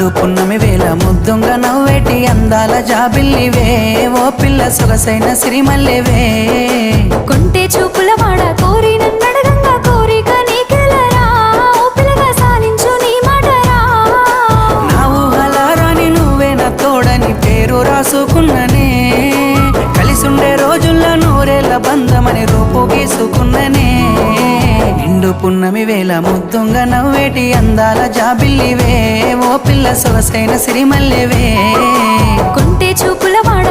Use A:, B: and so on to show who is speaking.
A: నిండు పున్నమి వేళ ముద్దుంగ నవ్వేటి అందాల జాబిల్లివే ఓ పిల్ల సొగసైన సిరిమల్లెవే
B: కొంటే చూపుల వాడ కోరి నన్నడగంగా కోరిక నీకెలరా ఓ పిల్లగా సాలించు నీ మాటరా
A: నా ఊహల రాని నువ్వే నా తోడని పేరు రాసుకున్ననే కలిసుండే రోజుల్లో నూరేళ్ల బంధమని రూపు గీసుకున్ననే నిండు పున్నమి వేళ ముద్దుంగ నవ్వేటి అందాల జాబిల్లివే ఓ పిల్ల సొగసైన సిరిమల్లెవే
B: కొంటే చూపుల వాడ